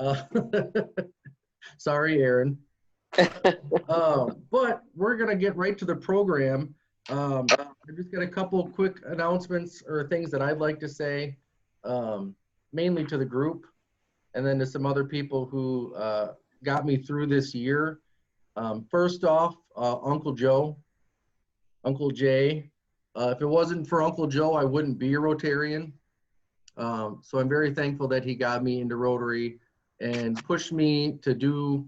Uh, sorry, Aaron. But we're going to get right to the program. I just got a couple quick announcements or things that I'd like to say, mainly to the group, and then to some other people who got me through this year. First off, Uncle Joe, Uncle Jay. If it wasn't for Uncle Joe, I wouldn't be a Rotarian. So I'm very thankful that he got me into Rotary and pushed me to do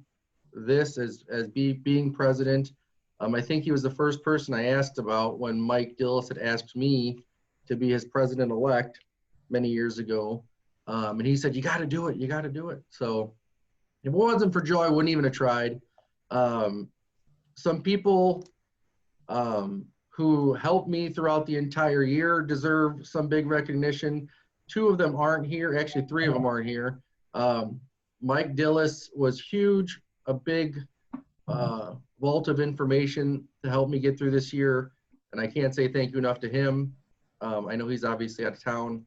this as being president. I think he was the first person I asked about when Mike Dillis had asked me to be his president-elect many years ago. And he said, you got to do it. You got to do it. So if it wasn't for Joe, I wouldn't even have tried. Some people who helped me throughout the entire year deserve some big recognition. Two of them aren't here. Actually, three of them aren't here. Mike Dillis was huge, a big vault of information to help me get through this year. And I can't say thank you enough to him. I know he's obviously out of town.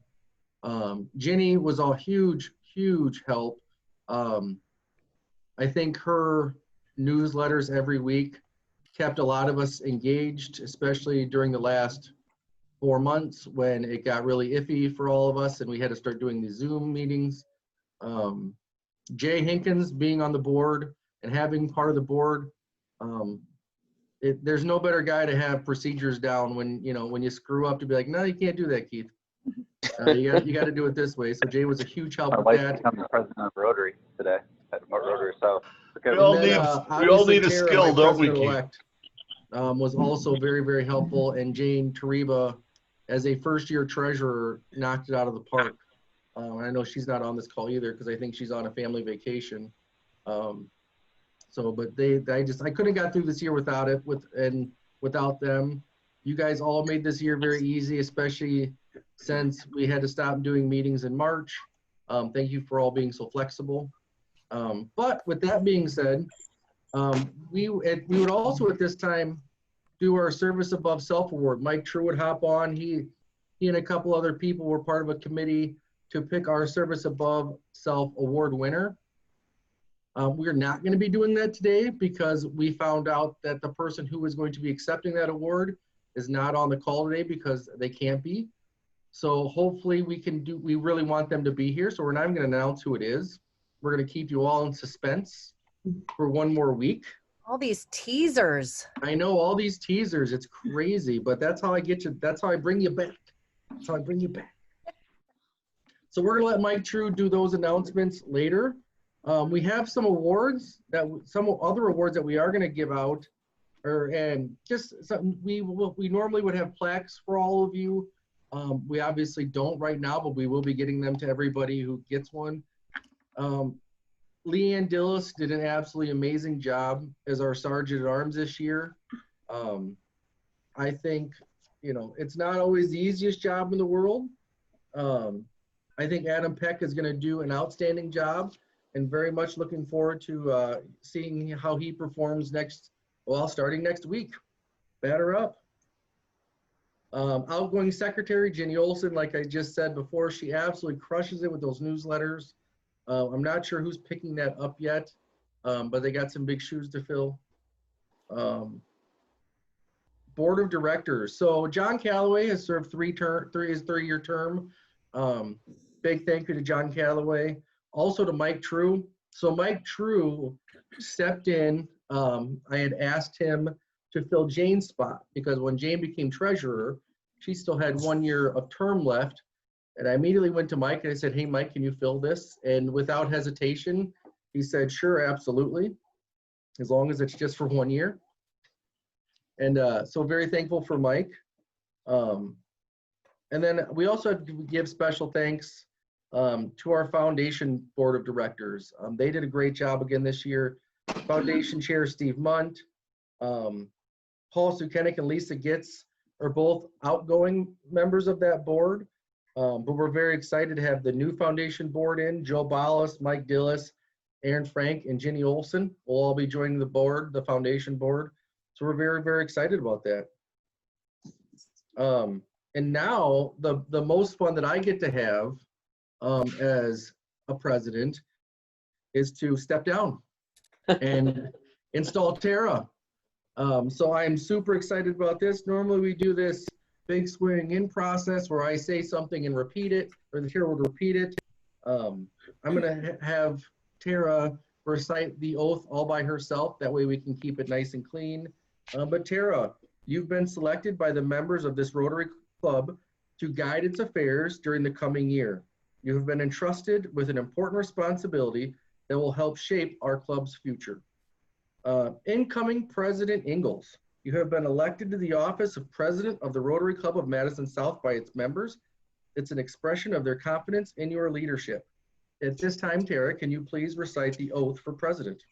Ginny was a huge, huge help. I think her newsletters every week kept a lot of us engaged, especially during the last 4 months when it got really iffy for all of us and we had to start doing these Zoom meetings. Jay Hinkins being on the board and having part of the board, there's no better guy to have procedures down when you screw up to be like, no, you can't do that, Keith. You got to do it this way. So Jay was a huge help with that. I'm the president of Rotary today at Rotary South. We all need a Tara, skill, don't we, Keith? Was also very, very helpful, and Jane Tariba, as a first-year treasurer, knocked it out of the park. I know she's not on this call either because I think she's on a family vacation. But I couldn't have got through this year without it, without them. You guys all made this year very easy, especially since we had to stop doing meetings in March. Thank you for all being so flexible. But with that being said, we would also at this time do our Service Above Self Award. Mike True would hop on. He and a couple other people were part of a committee to pick our Service Above Self Award winner. We're not going to be doing that today because we found out that the person who is going to be accepting that award is not on the call today because they can't be. So hopefully we really want them to be here. So we're not even going to announce who it is. We're going to keep you all in suspense for one more week. All these teasers. I know, all these teasers. It's crazy, but that's how I get you. That's how I bring you back. That's how I bring you back. So we're going to let Mike True do those announcements later. We have some awards some other awards that we are going to give out, and just something we normally would have plaques for all of you. We obviously don't right now, but we will be getting them to everybody who gets one. Leanne Dillis did an absolutely amazing job as our Sergeant at Arms this year. I think, it's not always the easiest job in the world. I think Adam Peck is going to do an outstanding job and very much looking forward to seeing how he performs starting next week. Batter up. Outgoing Secretary, Ginny Olson, like I just said before, she absolutely crushes it with those newsletters. I'm not sure who's picking that up yet, but they got some big shoes to fill. Board of Directors. So John Callaway has served his 3-year term. Big thank you to John Callaway. Also to Mike True. So Mike True stepped in. I had asked him to fill Jane's spot because when Jane became treasurer, she still had 1 year of term left. And I immediately went to Mike and I said, hey, Mike, can you fill this? And without hesitation, he said, sure, absolutely, as long as it's just for 1 year. And so very thankful for Mike. And then we also have to give special thanks to our foundation board of directors. They did a great job again this year. Foundation Chair Steve Mundt, Paul Sukenik and Lisa Gits are both outgoing members of that board. But we're very excited to have the new foundation board in. Joe Ballas, Mike Dillis, Aaron Frank, and Ginny Olson will all be joining the board, the foundation board. So we're very, very excited about that. And now the most fun that I get to have as a president is to step down and install Tara. So I'm super excited about this. Normally we do this big swearing in process where I say something and repeat it, or the chair will repeat it. I'm gonna have Tara recite the oath all by herself. That way we can keep it nice and clean. But Tara, you've been selected by the members of this Rotary Club to guide its affairs during the coming year. You have been entrusted with an important responsibility that will help shape our club's future. Incoming President Ingalls, you have been elected to the office of President of the Rotary Club of Madison South by its members. It's an expression of their confidence in your leadership. At this time, Tara, can you please recite the oath for President?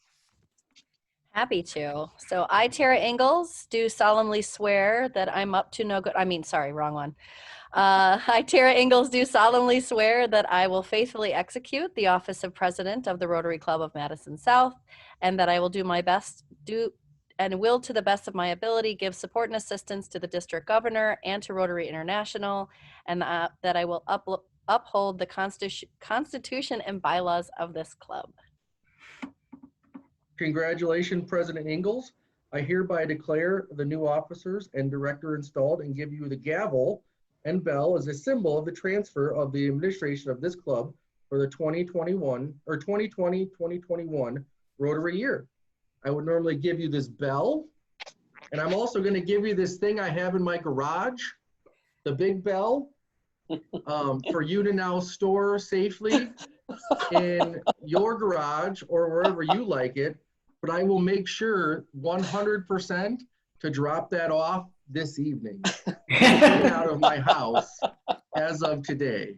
Happy to. So I, Tara Ingalls, do solemnly swear that I'm up to no good. Sorry, wrong one. I, Tara Ingalls, do solemnly swear that I will faithfully execute the office of President of the Rotary Club of Madison South, and that I will do my best, and will to the best of my ability give support and assistance to the district governor and to Rotary International, and that I will uphold the Constitution and bylaws of this club. Congratulations, President Ingalls. I hereby declare the new officers and director installed and give you the gavel and bell as a symbol of the transfer of the administration of this club for the 2020-2021 Rotary year. I would normally give you this bell, and I'm also going to give you this thing I have in my garage, the big bell, for you to now store safely in your garage or wherever you like it. But I will make sure 100% to drop that off this evening. Get out of my house as of today.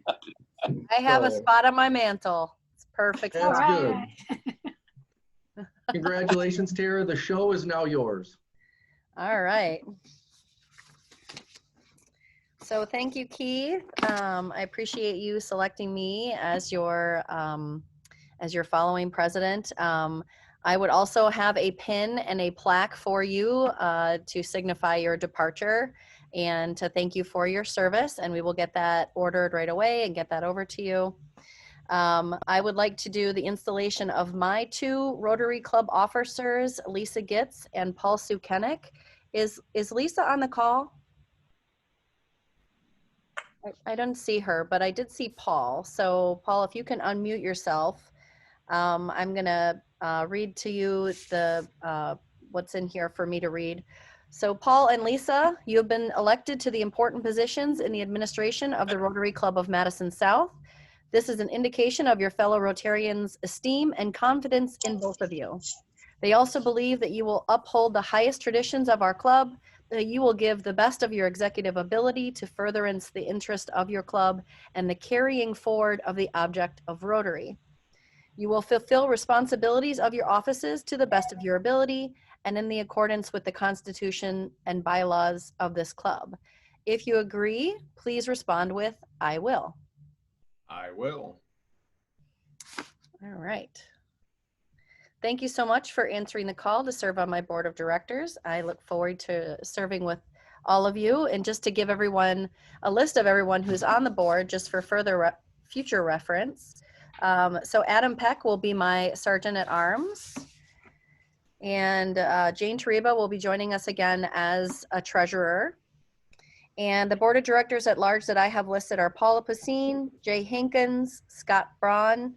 I have a spot on my mantle. It's perfect. That's spot. good. Congratulations, Tara. The show is now yours. All right. So thank you, Keith. I appreciate you selecting me as your following president. I would also have a pin and a plaque for you to signify your departure and to thank you for your service. And we will get that ordered right away and get that over to you. I would like to do the installation of my two Rotary Club officers, Lisa Gits and Paul Sukenik. Is Lisa on the call? I don't see her, but I did see Paul. So Paul, if you can unmute yourself, I'm gonna read to you the what's in here for me to read. So Paul and Lisa, you have been elected to the important positions in the administration of the Rotary Club of Madison South. This is an indication of your fellow Rotarians' esteem and confidence in both of you. They also believe that you will uphold the highest traditions of our club, that you will give the best of your executive ability to furtherance the interest of your club and the carrying forward of the object of Rotary. You will fulfill responsibilities of your offices to the best of your ability and in the accordance with the Constitution and bylaws of this club. If you agree, please respond with, I will. I will. All right. Thank you so much for answering the call to serve on my board of directors. I look forward to serving with all of you. And just to give everyone a list of everyone who's on the board, just for further future reference. So Adam Peck will be my sergeant at arms. And Jane Tariba will be joining us again as a treasurer. And the board of directors at large that I have listed are Paula Pacine, Jay Hankins, Scott Braun,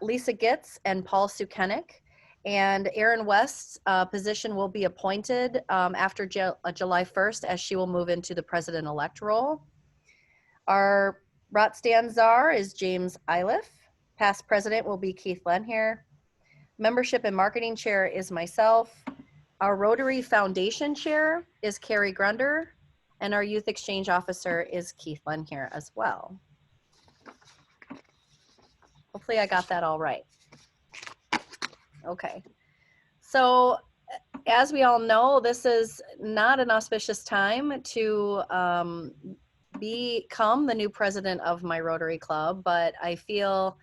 Lisa Gits, and Paul Sukenik. And Erin West's position will be appointed after July 1st as she will move into the president-elect role. Our Rotstand Czar is James Iliff. Past president will be Keith Lehnherr. Membership and marketing chair is myself. Our Rotary Foundation chair is Carrie Grunder. And our youth exchange officer is Keith Lehnherr as well. Hopefully I got that all right. Okay. So as we all know, this is not an auspicious time to become the new president of my Rotary Club, but I feel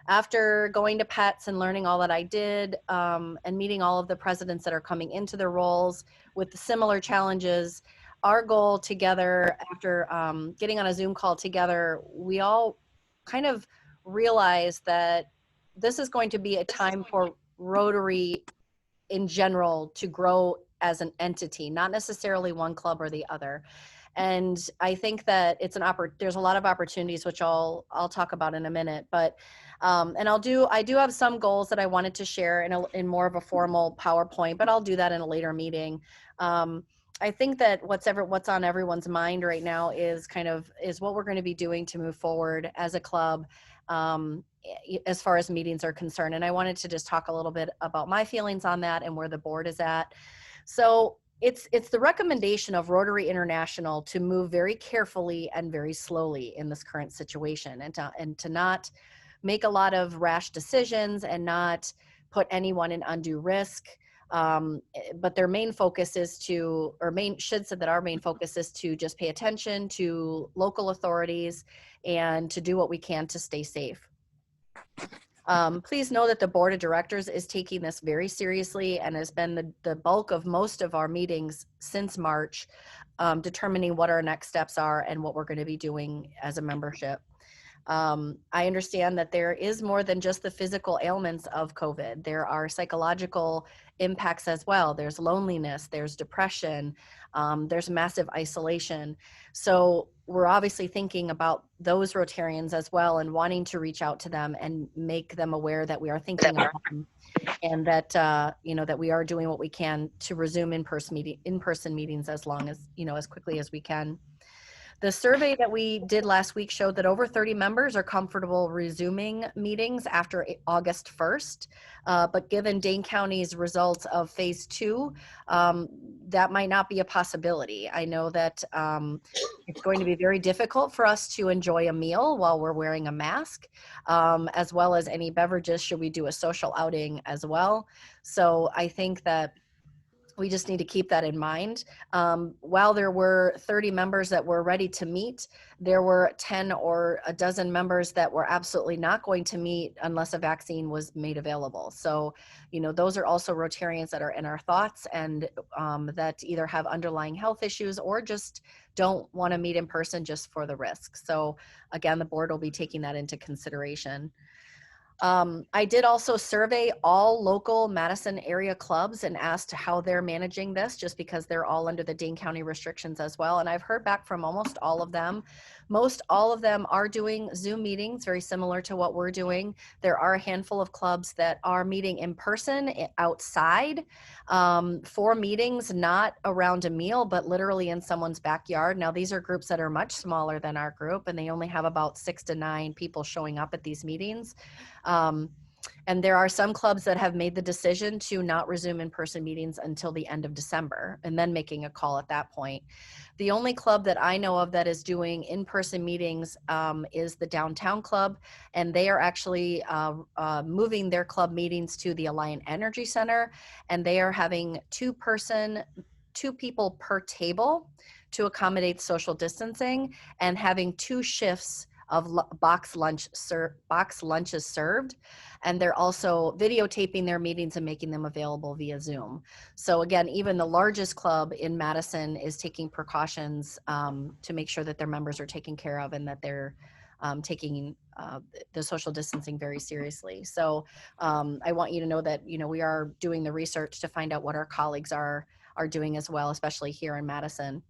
after going to PETS and learning all that I did and meeting all of the presidents that are coming into their roles with the similar challenges, our goal together after getting on a Zoom call together, we all kind of realized that this is going to be a time for Rotary in general to grow as an entity, not necessarily one club or the other. And I think that it's there's a lot of opportunities, which I'll talk about in a minute, but and I do have some goals that I wanted to share in more of a formal PowerPoint, but I'll do that in a later meeting. I think that what's on everyone's mind right now is what we're going to be doing to move forward as a club, as far as meetings are concerned. And I wanted to just talk a little bit about my feelings on that and where the board is at. So it's the recommendation of Rotary International to move very carefully and very slowly in this current situation, and to not make a lot of rash decisions and not put anyone in undue risk. But their main focus is our main focus is to just pay attention to local authorities and to do what we can to stay safe. Please know that the board of directors is taking this very seriously and has been the bulk of most of our meetings since March, determining what our next steps are and what we're going to be doing as a membership. I understand that there is more than just the physical ailments of COVID. There are psychological impacts as well. There's loneliness, there's depression, there's massive isolation. So we're obviously thinking about those Rotarians as well and wanting to reach out to them and make them aware that we are thinking of them, and that that we are doing what we can to resume in-person meetings as long as, as quickly as we can. The survey that we did last week showed that over 30 members are comfortable resuming meetings after August 1st. But given Dane County's results of phase 2, that might not be a possibility. I know that it's going to be very difficult for us to enjoy a meal while we're wearing a mask, as well as any beverages should we do a social outing as well. So I think that we just need to keep that in mind. While there were 30 members that were ready to meet, there were 10 or a dozen members that were absolutely not going to meet unless a vaccine was made available. So, those are also Rotarians that are in our thoughts and that either have underlying health issues or just don't want to meet in person just for the risk. So again, the board will be taking that into consideration. I did also survey all local Madison area clubs and asked how they're managing this, just because they're all under the Dane County restrictions as well. And I've heard back from almost all of them. Most all of them are doing Zoom meetings, very similar to what we're doing. There are a handful of clubs that are meeting in person outside for meetings, not around a meal, but literally in someone's backyard. Now, these are groups that are much smaller than our group, and they only have about 6 to 9 people showing up at these meetings. And there are some clubs that have made the decision to not resume in-person meetings until the end of December, and then making a call at that point. The only club that I know of that is doing in-person meetings is the Downtown Club, and they are actually moving their club meetings to the Alliant Energy Center, and they are having two people per table to accommodate social distancing, and having 2 shifts of box lunches served, and they're also videotaping their meetings and making them available via Zoom. So again, even the largest club in Madison is taking precautions to make sure that their members are taken care of and that they're taking the social distancing very seriously. So I want you to know that we are doing the research to find out what our colleagues are doing as well, especially here in Madison.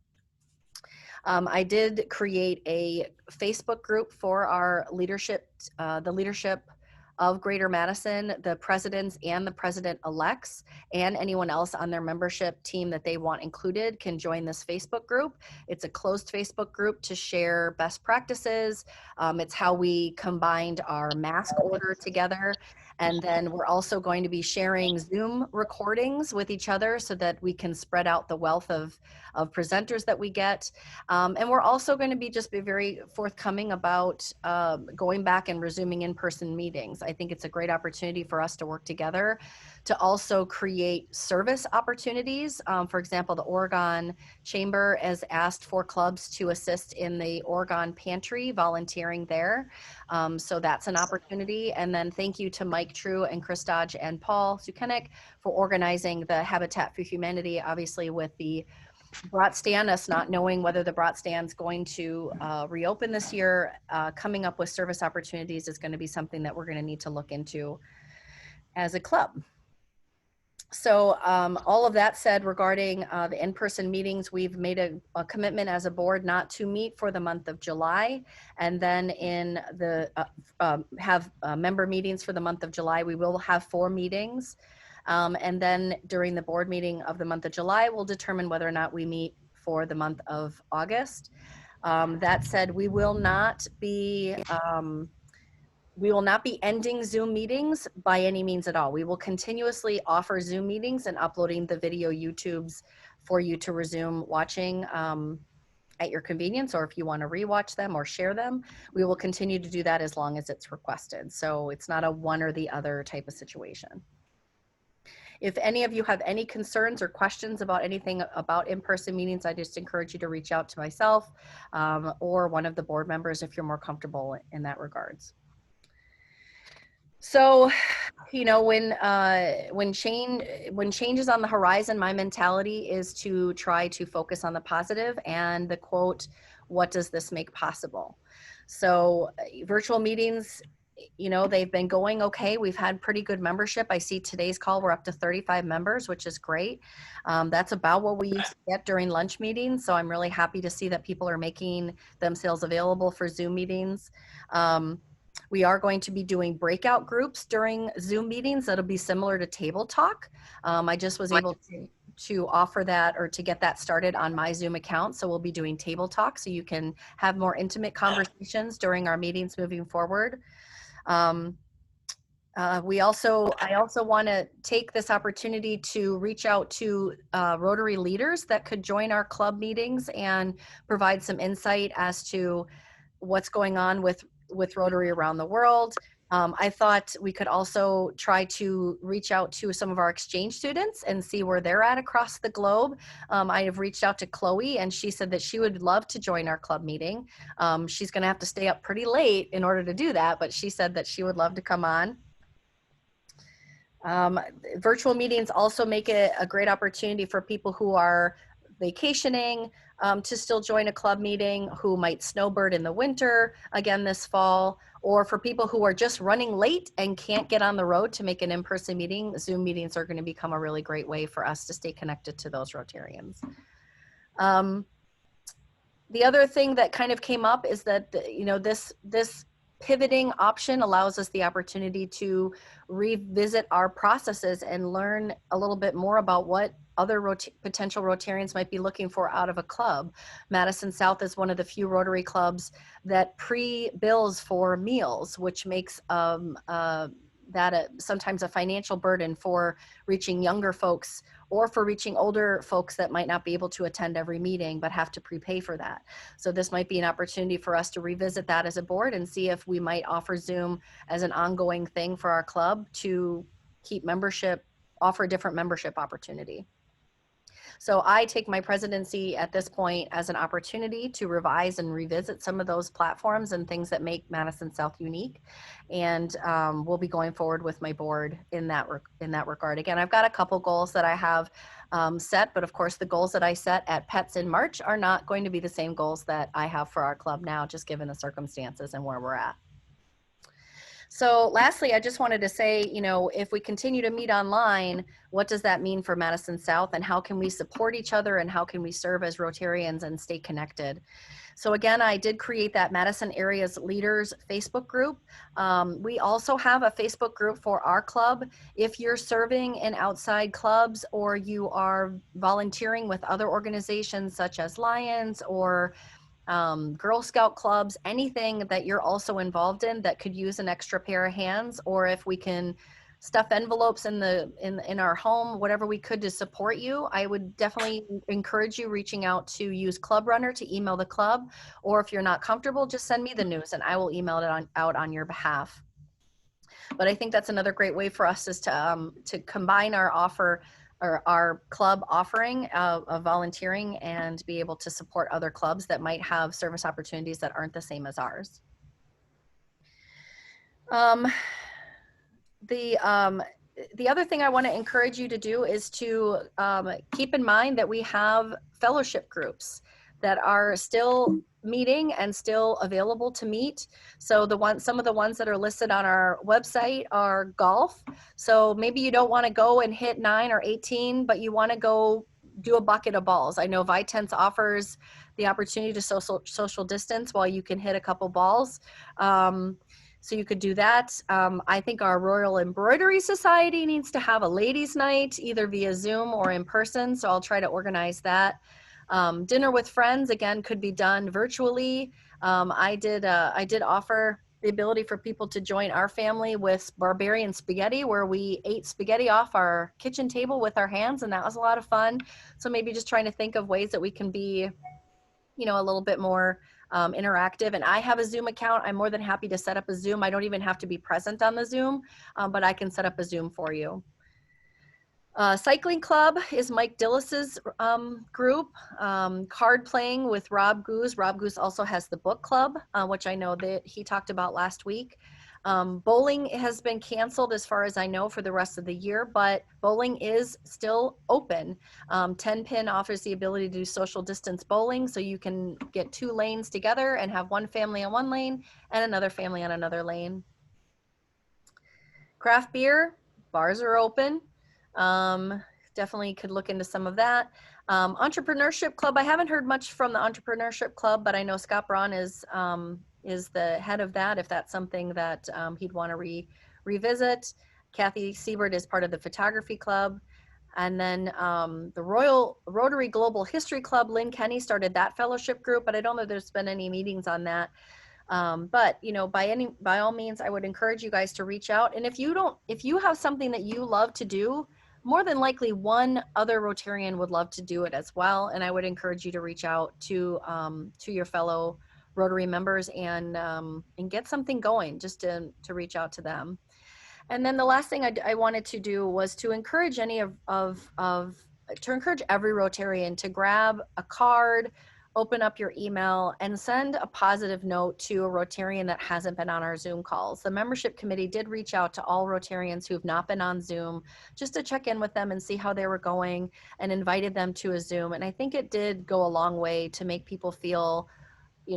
I did create a Facebook group for our leadership, the leadership of Greater Madison, the presidents and the president-elects, and anyone else on their membership team that they want included can join this Facebook group. It's a closed Facebook group to share best practices. It's how we combined our mask order together. And then we're also going to be sharing Zoom recordings with each other so that we can spread out the wealth of presenters that we get. And we're also going to be very forthcoming about going back and resuming in-person meetings. I think it's a great opportunity for us to work together to also create service opportunities. For example, the Oregon Chamber has asked for clubs to assist in the Oregon Pantry, volunteering there. So that's an opportunity. And then thank you to Mike True and Chris Dodge and Paul Sukenik for organizing the Habitat for Humanity, obviously with the brat stand, us not knowing whether the brat stand's going to reopen this year, coming up with service opportunities is going to be something that we're going to need to look into as a club. So all of that said, regarding the in-person meetings, we've made a commitment as a board not to meet for the month of July, and then in the have member meetings for the month of July. We will have 4 meetings, and then during the board meeting of the month of July, we'll determine whether or not we meet for the month of August. That said, we will not be ending Zoom meetings by any means at all. We will continuously offer Zoom meetings and uploading the video YouTubes for you to resume watching at your convenience, or if you want to rewatch them or share them. We will continue to do that as long as it's requested. So it's not a one or the other type of situation. If any of you have any concerns or questions about anything about in-person meetings, I just encourage you to reach out to myself or one of the board members if you're more comfortable in that regards. So, you know, when change is on the horizon, my mentality is to try to focus on the positive and the quote, what does this make possible? So virtual meetings, you know, they've been going okay. We've had pretty good membership. I see today's call, we're up to 35 members, which is great. That's about what we used to get during lunch meetings. So I'm really happy to see that people are making themselves available for Zoom meetings. We are going to be doing breakout groups during Zoom meetings. That'll be similar to Table Talk. I just was able to offer that, or to get that started on my Zoom account. So we'll be doing Table Talk so you can have more intimate conversations during our meetings moving forward. I also want to take this opportunity to reach out to Rotary leaders that could join our club meetings and provide some insight as to what's going on with Rotary around the world. I thought we could also try to reach out to some of our exchange students and see where they're at across the globe. I have reached out to Chloe, and she said that she would love to join our club meeting. She's going to have to stay up pretty late in order to do that, but she said that she would love to come on. Virtual meetings also make it a great opportunity for people who are vacationing to still join a club meeting, who might snowbird in the winter again this fall, or for people who are just running late and can't get on the road to make an in-person meeting. Zoom meetings are going to become a really great way for us to stay connected to those Rotarians. The other thing that kind of came up is that, you know, this pivoting option allows us the opportunity to revisit our processes and learn a little bit more about what other potential Rotarians might be looking for out of a club. Madison South is one of the few Rotary clubs that pre-bills for meals, which makes that sometimes a financial burden for reaching younger folks, or for reaching older folks that might not be able to attend every meeting but have to prepay for that. So this might be an opportunity for us to revisit that as a board and see if we might offer Zoom as an ongoing thing for our club to keep membership, offer a different membership opportunity. So I take my presidency at this point as an opportunity to revise and revisit some of those platforms and things that make Madison South unique. And we'll be going forward with my board in that regard. Again, I've got a couple goals that I have set, but of course the goals that I set at PETS in March are not going to be the same goals that I have for our club now, just given the circumstances and where we're at. So lastly, I just wanted to say, you know, if we continue to meet online, what does that mean for Madison South, and how can we support each other, and how can we serve as Rotarians and stay connected? So again, I did create that Madison Area's Leaders Facebook group. We also have a Facebook group for our club. If you're serving in outside clubs, or you are volunteering with other organizations such as Lions or Girl Scout clubs, anything that you're also involved in that could use an extra pair of hands, or if we can stuff envelopes in our home, whatever we could to support you, I would definitely encourage you reaching out to use Club Runner to email the club, or if you're not comfortable, just send me the news and I will email it out on your behalf. But I think that's another great way for us is to combine our offer, or our club offering of volunteering, and be able to support other clubs that might have service opportunities that aren't the same as ours. the other thing I want to encourage you to do is to keep in mind that we have fellowship groups that are still meeting and still available to meet. So some of the ones that are listed on our website are golf. So maybe you don't want to go and hit 9 or 18, but you want to go do a bucket of balls. I know Vitense offers the opportunity to social distance while you can hit a couple balls. So you could do that. I think our Royal Embroidery Society needs to have a ladies' night, either via Zoom or in person. So I'll try to organize that. Dinner with friends, again, could be done virtually. I did offer the ability for people to join our family with barbarian spaghetti, where we ate spaghetti off our kitchen table with our hands, and that was a lot of fun. So maybe just trying to think of ways that we can be, a little bit more interactive. And I have a Zoom account. I'm more than happy to set up a Zoom. I don't even have to be present on the Zoom, but I can set up a Zoom for you. Cycling Club is Mike Dillis's group. Card playing with Rob Goose. Rob Goose also has the book club, which I know that he talked about last week. Bowling has been canceled as far as I know for the rest of the year, but bowling is still open. 10-pin offers the ability to do social distance bowling, so you can get 2 lanes together and have one family on one lane and another family on another lane. Craft beer, bars are open. Definitely could look into some of that. Entrepreneurship Club, I haven't heard much from the Entrepreneurship Club, but I know Scott Braun is the head of that, if that's something that he'd want to revisit. Kathy Siebert is part of the Photography Club. And then the Rotary Global History Club, Lynn Kenny started that fellowship group, but I don't know if there's been any meetings on that. But by all means, I would encourage you guys to reach out. And if you have something that you love to do, more than likely one other Rotarian would love to do it as well. And I would encourage you to reach out to your fellow Rotary members and get something going, just to reach out to them. And then the last thing I wanted to do was to encourage encourage every Rotarian to grab a card, open up your email, and send a positive note to a Rotarian that hasn't been on our Zoom calls. The membership committee did reach out to all Rotarians who have not been on Zoom just to check in with them and see how they were going, and invited them to a Zoom. And I think it did go a long way to make people feel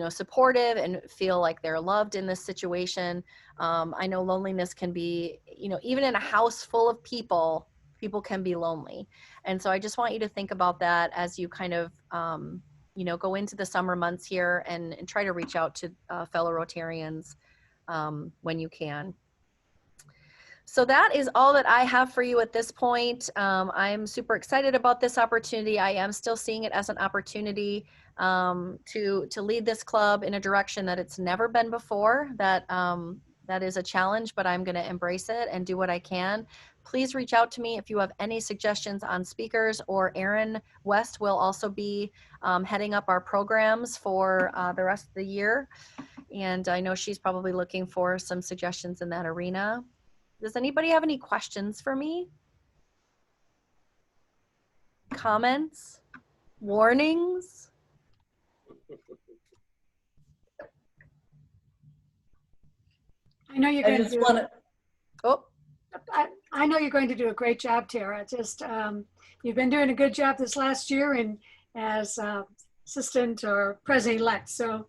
supportive and feel like they're loved in this situation. I know loneliness can be, even in a house full of people can be lonely. And so I just want you to think about that as you kind of, go into the summer months here and try to reach out to fellow Rotarians when you can. So that is all that I have for you at this point. I'm super excited about this opportunity. I am still seeing it as an opportunity to lead this club in a direction that it's never been before. That is a challenge, but I'm going to embrace it and do what I can. Please reach out to me if you have any suggestions on speakers, or Erin West will also be heading up our programs for the rest of the year. And I know she's probably looking for some suggestions in that arena. Does anybody have any questions for me? Comments? Warnings? I know you're going to do. Oh. I know you're going to do a great job, Tara. Just you've been doing a good job this last year, and as assistant or president-elect. So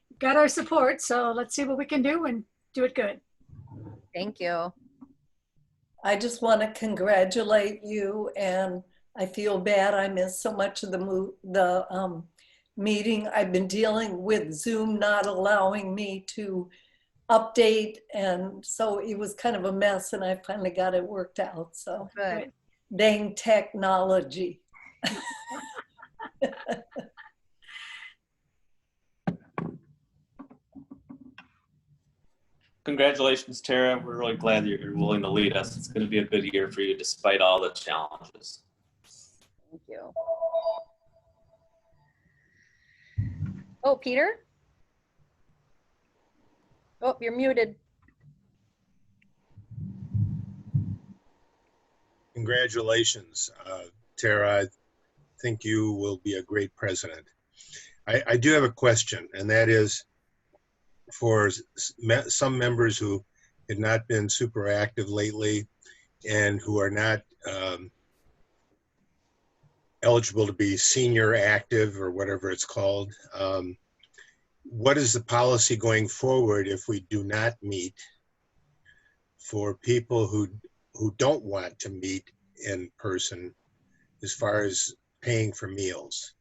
you've got our support. So let's see what we can do and do it good. Thank you. I just want to congratulate you, and I feel bad I missed so much of the meeting. I've been dealing with Zoom not allowing me to update, and so it was kind of a mess, and I finally got it worked out. So good. Dang technology. Congratulations, Tara. We're really glad you're willing to lead us. It's going to be a good year for you despite all the challenges. Thank you. Oh, Peter? Oh, you're muted. Congratulations, Tara. I think you will be a great president. I do have a question, and that is for some members who had not been super active lately. and who are not eligible to be senior active or whatever it's called. What is the policy going forward if we do not meet for people who don't want to meet in person as far as paying for meals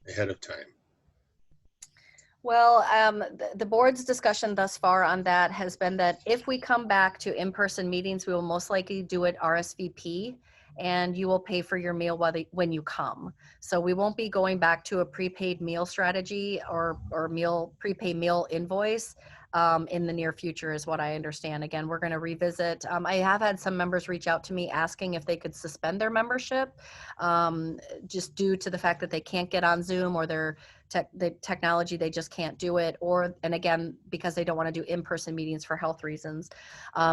ahead of time? Well, the board's discussion thus far on that has been that if we come back to in-person meetings, we will most likely do it RSVP, and you will pay for your meal when you come. So we won't be going back to a prepaid meal strategy or prepaid meal invoice in the near future is what I understand. Again, we're going to revisit. I have had some members reach out to me asking if they could suspend their membership just due to the fact that they can't get on Zoom or the technology, they just can't do it, and again, because they don't want to do in-person meetings for health reasons.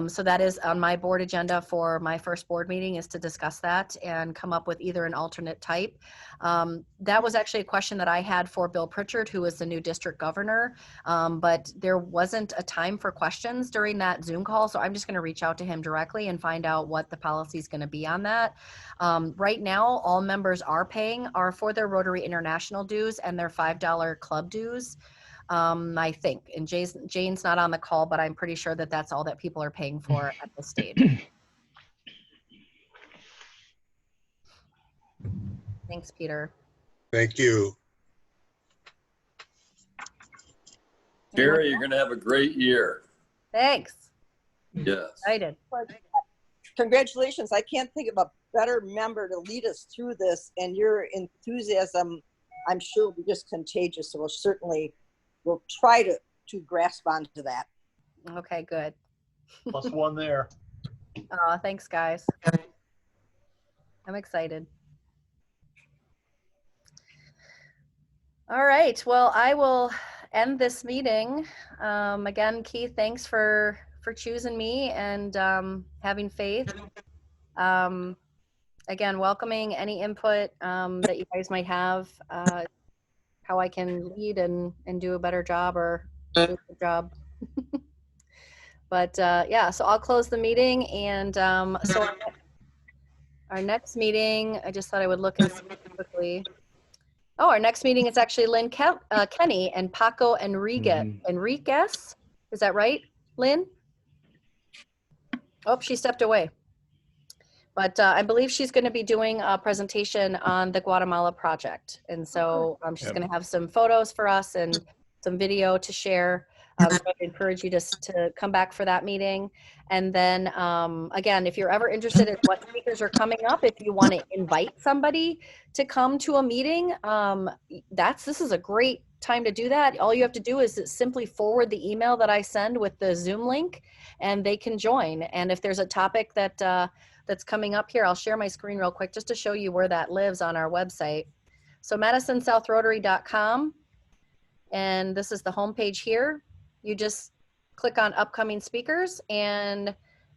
So that is on my board agenda for my first board meeting, is to discuss that and come up with either an alternate type. That was actually a question that I had for Bill Pritchard, who is the new district governor, but there wasn't a time for questions during that Zoom call, so I'm just going to reach out to him directly and find out what the policy is going to be on that. Right now, all members are paying for their Rotary International dues and their $5 club dues, I think. And Jane's not on the call, but I'm pretty sure that that's all that people are paying for at this stage. Thanks, Peter. Thank you. Jerry, you're going to have a great year. Thanks. Yes. Excited. Congratulations. I can't think of a better member to lead us through this, and your enthusiasm, I'm sure, will be just contagious. So we'll try to grasp onto that. Okay, good. +1 there. Thanks, guys. I'm excited. All right, well, I will end this meeting. Again, Keith, thanks for choosing me and having faith. Again, welcoming any input that you guys might have, how I can lead and do a better job or do a good job. But yeah, so I'll close the meeting, and so our next meeting, I just thought I would look and see quickly. Oh, our next meeting is actually Lynn Kenny and Paco Enriquez. Is that right, Lynn? Oh, she stepped away. But I believe she's going to be doing a presentation on the Guatemala project. And so she's going to have some photos for us and some video to share. So I'd encourage you to come back for that meeting. And then, again, if you're ever interested in what speakers are coming up, if you want to invite somebody to come to a meeting, this is a great time to do that. All you have to do is simply forward the email that I send with the Zoom link, and they can join. And if there's a topic that that's coming up here, I'll share my screen real quick just to show you where that lives on our website. So MadisonSouthRotary.com, and this is the homepage here. You just click on upcoming speakers, and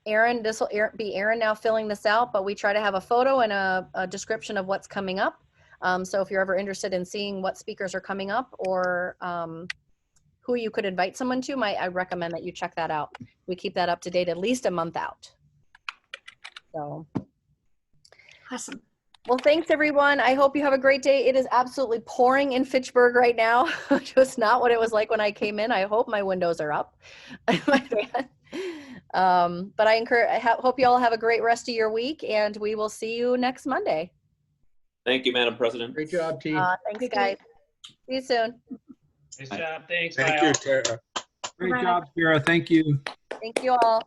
Aaron, this will be Aaron now filling this out, but we try to have a photo and a description of what's coming up. So if you're ever interested in seeing what speakers are coming up or who you could invite someone to, I recommend that you check that out. We keep that up to date at least a month out. So Awesome. Well, thanks everyone. I hope you have a great day. It is absolutely pouring in Fitchburg right now, which was not what it was like when I came in. I hope my windows are up. But I hope you all have a great rest of your week, and we will see you next Monday. Thank you, Madam President. Great job, team. Thanks, guys. See you soon. Nice job. Thanks. Thank you, Tara. Great job, Sarah. Thank you. Thank you all.